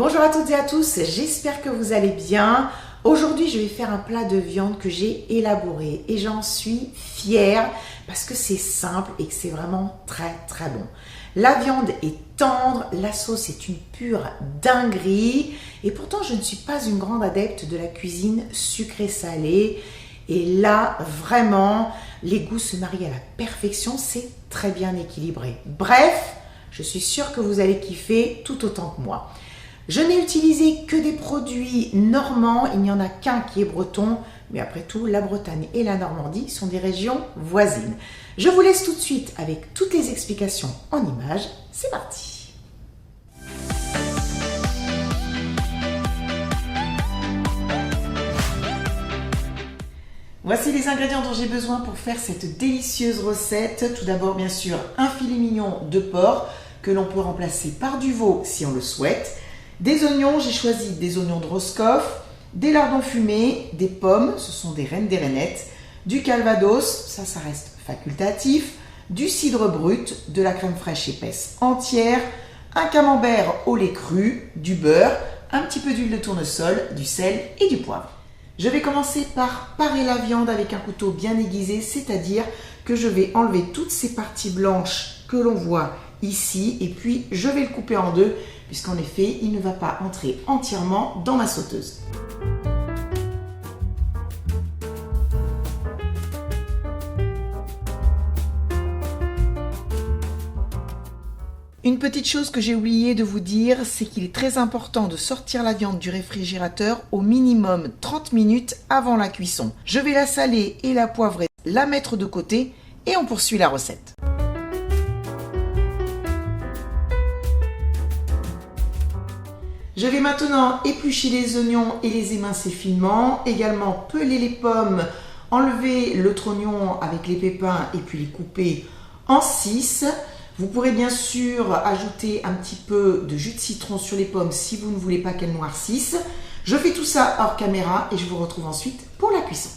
Bonjour à toutes et à tous, j'espère que vous allez bien. Aujourd'hui, je vais faire un plat de viande que j'ai élaboré et j'en suis fière parce que c'est simple et que c'est vraiment très bon. La viande est tendre, la sauce est une pure dinguerie et pourtant je ne suis pas une grande adepte de la cuisine sucrée-salée. Et là, vraiment, les goûts se marient à la perfection, c'est très bien équilibré. Bref, je suis sûre que vous allez kiffer tout autant que moi. Je n'ai utilisé que des produits normands, il n'y en a qu'un qui est breton, mais après tout, la Bretagne et la Normandie sont des régions voisines. Je vous laisse tout de suite avec toutes les explications en images, c'est parti! Voici les ingrédients dont j'ai besoin pour faire cette délicieuse recette. Tout d'abord, bien sûr, un filet mignon de porc que l'on peut remplacer par du veau si on le souhaite. Des oignons, j'ai choisi des oignons de Roscoff, des lardons fumés, des pommes, ce sont des reines des rainettes, du calvados, ça reste facultatif, du cidre brut, de la crème fraîche épaisse entière, un camembert au lait cru, du beurre, un petit peu d'huile de tournesol, du sel et du poivre. Je vais commencer par parer la viande avec un couteau bien aiguisé, c'est-à-dire que je vais enlever toutes ces parties blanches que l'on voit ici et puis je vais le couper en deux puisqu'en effet il ne va pas entrer entièrement dans ma sauteuse. Une petite chose que j'ai oublié de vous dire, c'est qu'il est très important de sortir la viande du réfrigérateur au minimum 30 minutes avant la cuisson. Je vais la saler et la poivrer, la mettre de côté et on poursuit la recette. Je vais maintenant éplucher les oignons et les émincer finement, également peler les pommes, enlever le trognon avec les pépins et puis les couper en 6. Vous pourrez bien sûr ajouter un petit peu de jus de citron sur les pommes si vous ne voulez pas qu'elles noircissent. Je fais tout ça hors caméra et je vous retrouve ensuite pour la cuisson.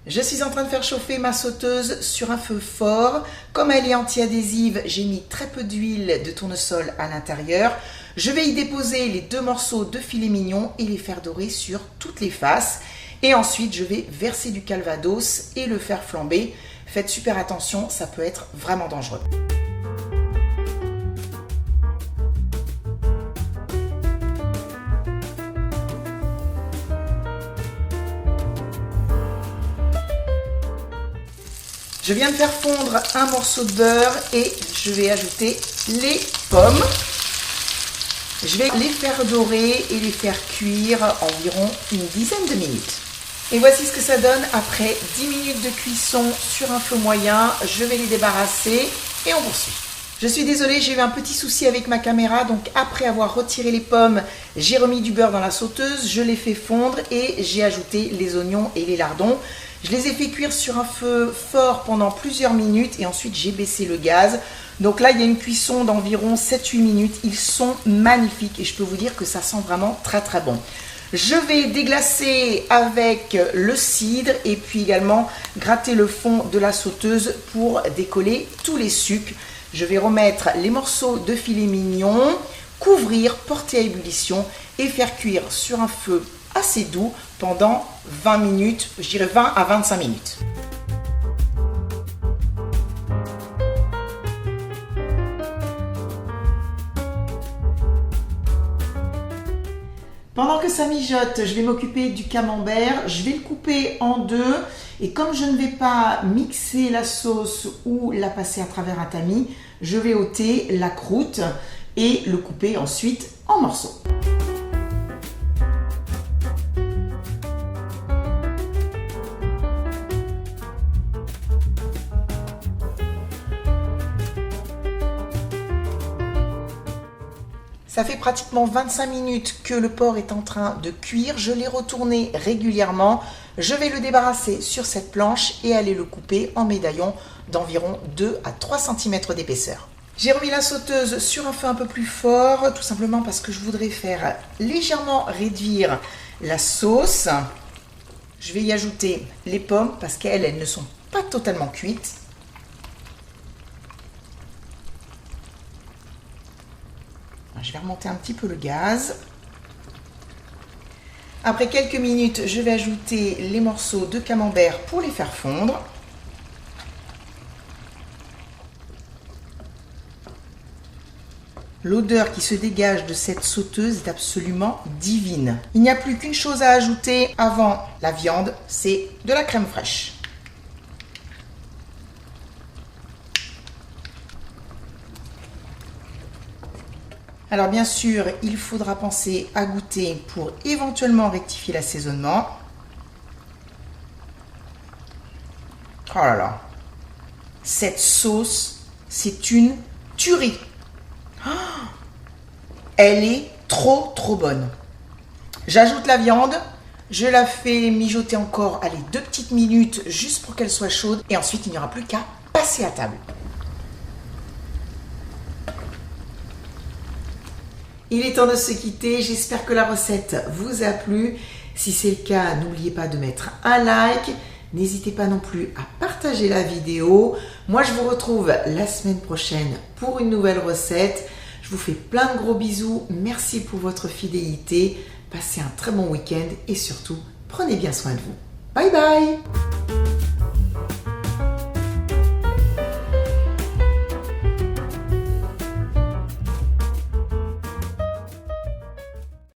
Je suis en train de faire chauffer ma sauteuse sur un feu fort. Comme elle est anti-adhésive, j'ai mis très peu d'huile de tournesol à l'intérieur. Je vais y déposer les 2 morceaux de filet mignon et les faire dorer sur toutes les faces. Et ensuite, je vais verser du calvados et le faire flamber. Faites super attention, ça peut être vraiment dangereux. Je viens de faire fondre un morceau de beurre et je vais ajouter les pommes. Je vais les faire dorer et les faire cuire environ une dizaine de minutes. Et voici ce que ça donne après 10 minutes de cuisson sur un feu moyen. Je vais les débarrasser et on poursuit. Je suis désolée, j'ai eu un petit souci avec ma caméra, donc après avoir retiré les pommes, j'ai remis du beurre dans la sauteuse, je l'ai fait fondre et j'ai ajouté les oignons et les lardons. Je les ai fait cuire sur un feu fort pendant plusieurs minutes et ensuite j'ai baissé le gaz. Donc là, il y a une cuisson d'environ 7-8 minutes. Ils sont magnifiques et je peux vous dire que ça sent vraiment très bon. Je vais déglacer avec le cidre et puis également gratter le fond de la sauteuse pour décoller tous les sucs. Je vais remettre les morceaux de filet mignon, couvrir, porter à ébullition et faire cuire sur un feu assez doux pendant 20 minutes, je dirais 20 à 25 minutes. Pendant que ça mijote, je vais m'occuper du camembert. Je vais le couper en deux et comme je ne vais pas mixer la sauce ou la passer à travers un tamis, je vais ôter la croûte et le couper ensuite en morceaux. Ça fait pratiquement 25 minutes que le porc est en train de cuire. Je l'ai retourné régulièrement. Je vais le débarrasser sur cette planche et aller le couper en médaillons d'environ 2 à 3 cm d'épaisseur. J'ai remis la sauteuse sur un feu un peu plus fort, tout simplement parce que je voudrais faire légèrement réduire la sauce. Je vais y ajouter les pommes parce qu'elles ne sont pas totalement cuites. Je vais remonter un petit peu le gaz. Après quelques minutes, je vais ajouter les morceaux de camembert pour les faire fondre. L'odeur qui se dégage de cette sauteuse est absolument divine. Il n'y a plus qu'une chose à ajouter avant la viande, c'est de la crème fraîche. Alors bien sûr, il faudra penser à goûter pour éventuellement rectifier l'assaisonnement. Oh là là, cette sauce, c'est une tuerie. Oh, elle est trop bonne. J'ajoute la viande, je la fais mijoter encore, allez, 2 petites minutes juste pour qu'elle soit chaude et ensuite il n'y aura plus qu'à passer à table. Il est temps de se quitter, j'espère que la recette vous a plu. Si c'est le cas, n'oubliez pas de mettre un like. N'hésitez pas non plus à partager la vidéo. Moi, je vous retrouve la semaine prochaine pour une nouvelle recette. Je vous fais plein de gros bisous. Merci pour votre fidélité. Passez un très bon week-end et surtout, prenez bien soin de vous. Bye bye!